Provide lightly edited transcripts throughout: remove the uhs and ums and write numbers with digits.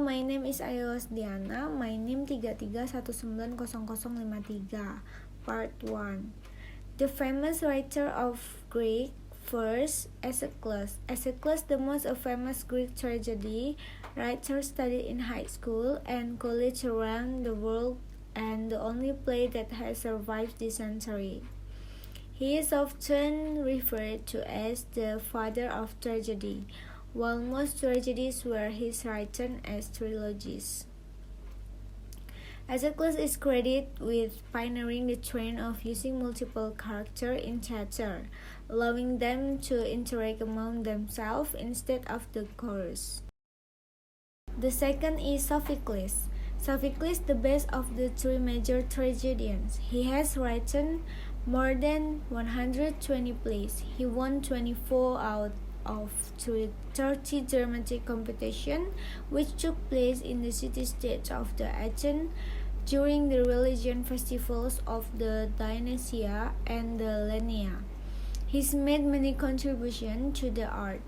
my name is Ayu Rosdiana. My name 33190053. Part 1. The famous writer of Greek verse, Aeschylus. Aeschylus, the most famous Greek tragedy writer studied in high school and college around the world, and the only play that has survived this century. He is often referred to as the father of tragedy, while most tragedies were his written as trilogies. Aeschylus is credited with pioneering the trend of using multiple characters in theater, allowing them to interact among themselves instead of the chorus. The second is Sophocles. Sophocles, the best of the three major tragedians. He has written more than 120 plays. He won 24 out of 30 dramatic competitions, which took place in the city-states of the Athens during the religious festivals of the Dionysia and the Lenia. He's made many contributions to the art.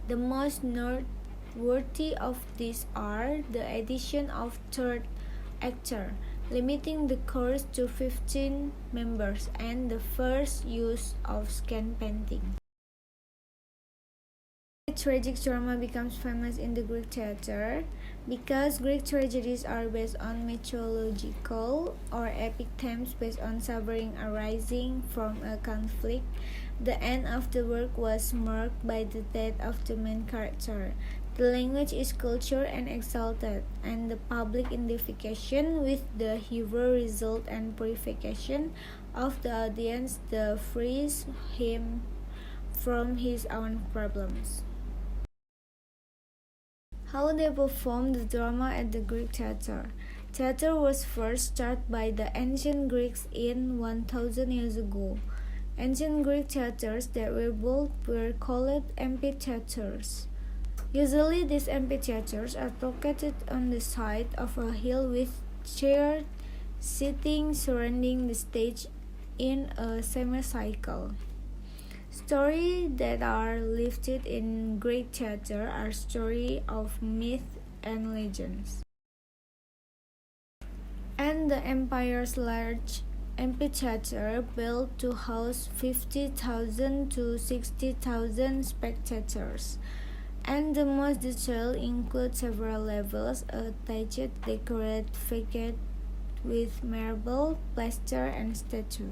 The most noteworthy of these are the addition of third actor, limiting the chorus to 15 members, and the first use of scan painting. Tragic drama becomes famous in the Greek theater because Greek tragedies are based on mythological or epic themes based on suffering arising from a conflict. The end of the work was marked by the death of the main character. The language is cultured and exalted, and the public identification with the hero result and purification of the audience that frees him from his own problems. How they performed the drama at the Greek theater. Theater was first started by the ancient Greeks in 1000 years ago. Ancient Greek theaters that were built were called amphitheaters. Usually these amphitheaters are located on the side of a hill with chairs seating surrounding the stage in a semicircle. Stories that are lifted in Greek theater are stories of myth and legends. And the empire's large amphitheater built to house 50,000 to 60,000 spectators. And the most detailed include several levels, a thatched decorated facade with marble, plaster, and statue.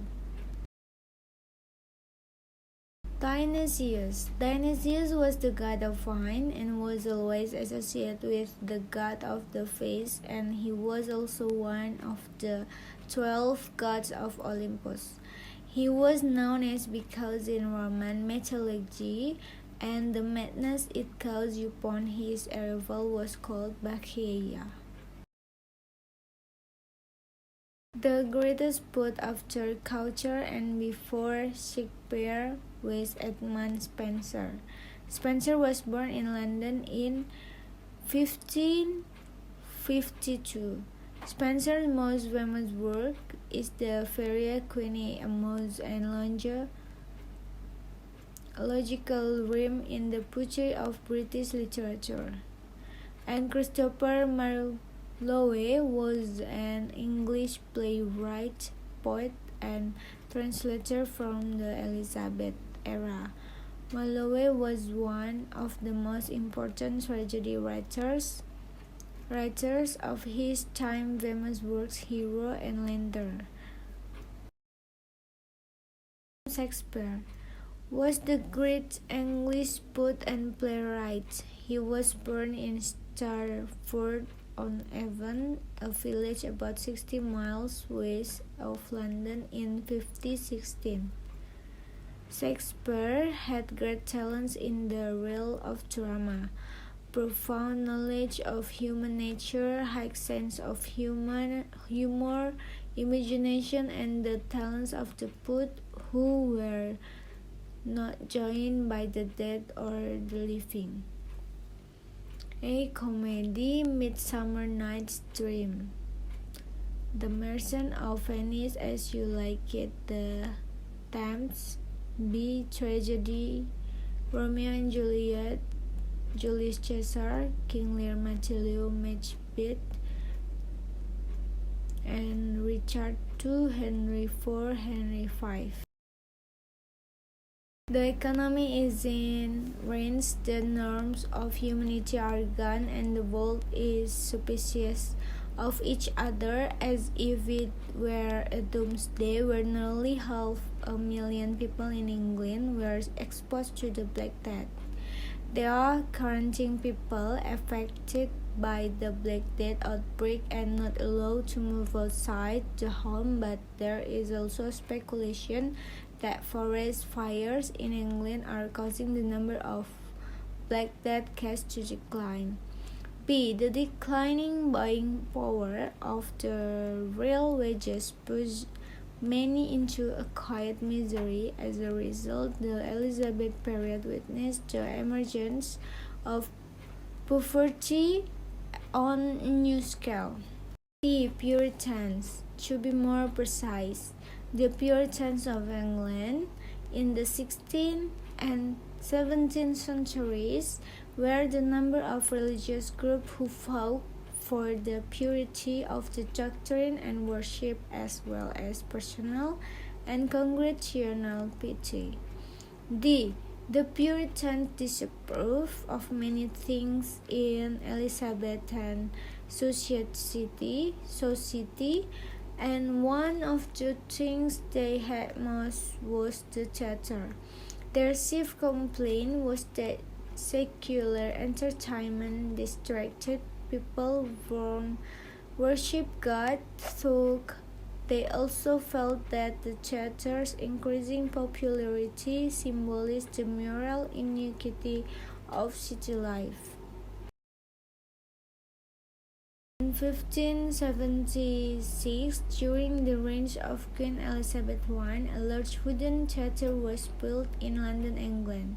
Dionysius. Dionysius was the god of wine and was always associated with the god of the feast, and he was also one of the 12 gods of Olympus. He was known as because in Roman mythology, and the madness it caused upon his arrival was called Bacchaea. The greatest poet after Chaucer and before Shakespeare was Edmund Spenser. Spenser was born in London in 1552. Spenser's most famous work is the Faerie Queene, a most and logical rhyme in the poetry of British literature. And Christopher Marlowe was an English playwright, poet, and translator from the Elizabeth era. Marlowe was one of the most important tragedy writers of his time. Famous works Hero and Leander. Shakespeare was the great English poet and playwright. He was born in Stratford-on-Avon, a village about 60 miles west of London, in 1516. Shakespeare had great talents in the realm of drama, profound knowledge of human nature, high sense of humor, imagination, and the talents of the poet who were not joined by the dead or the living. A comedy, Midsummer Night's Dream. The Merchant of Venice, As You Like It, The Thames, B. Tragedy, Romeo and Juliet, Julius Caesar, King Lear Matilio Matchbit, and Richard II, Henry IV, Henry V. The economy is in ruins, the norms of humanity are gone, and the world is suspicious of each other as if it were a doomsday where nearly 500,000 people in England were exposed to the Black Death. There are counting people affected by the Black Death outbreak and not allowed to move outside the home, but there is also speculation that forest fires in England are causing the number of Black Death cases to decline. B. The declining buying power of the real wages pushed many into a quiet misery. As a result, the Elizabeth period witnessed the emergence of poverty on a new scale. The Puritans. To be more precise, the Puritans of England in the 16th and 17th centuries were the number of religious groups who fought for the purity of the doctrine and worship as well as personal and congregational piety. D. The Puritans disapproved of many things in Elizabethan society, and one of the things they had most was the theater. Their chief complaint was that secular entertainment distracted people from worship God, so they also felt that the theater's increasing popularity symbolized the moral iniquity of city life. In 1576, during the reign of Queen Elizabeth I, a large wooden theatre was built in London, England.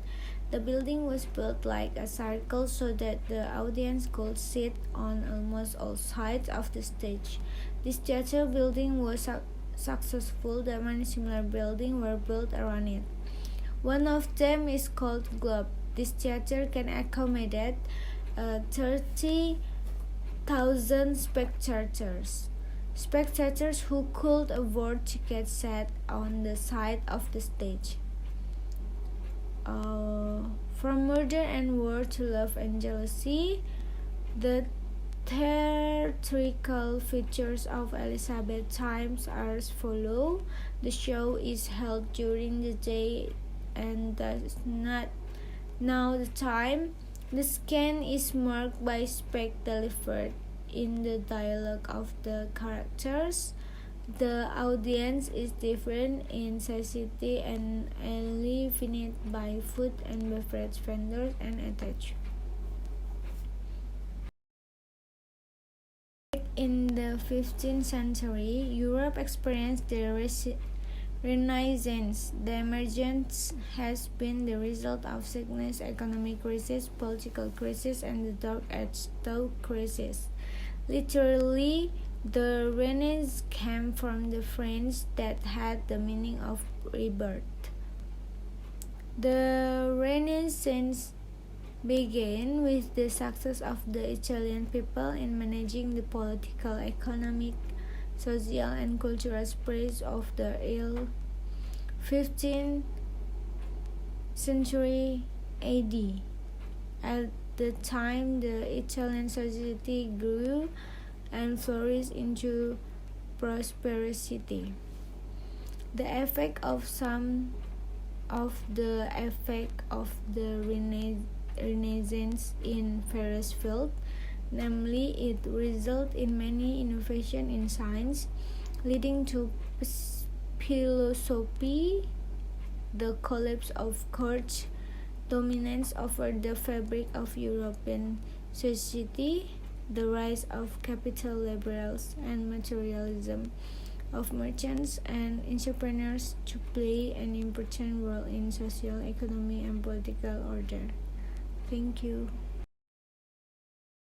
The building was built like a circle so that the audience could sit on almost all sides of the stage. This theatre building was successful. The many similar buildings were built around it. One of them is called Globe. This theatre can accommodate 30,000 spectators who could afford tickets set on the side of the stage. From murder and war to love and jealousy, the theatrical features of Elizabeth times are as follow. The show is held during the day and does not know the time. The scene is marked by speech delivered in the dialogue of the characters. The audience is different in society and eliminated by food and beverage vendors and attached. In the 15th century, Europe experienced the Renaissance. The emergence has been the result of sickness, economic crisis, political crisis, and the Dark Age crisis. Literally, the Renaissance came from the French that had the meaning of rebirth. The Renaissance began with the success of the Italian people in managing the political, economic, social, and cultural spreads of the early 15th century AD. At the time, the Italian society grew and flourished into prosperity. The effect of the Renaissance in various fields, namely it resulted in many innovations in science, leading to philosophy, the collapse of court dominance over the fabric of European society, the rise of capital liberals and materialism of merchants and entrepreneurs to play an important role in social, economic, and political order. Thank you.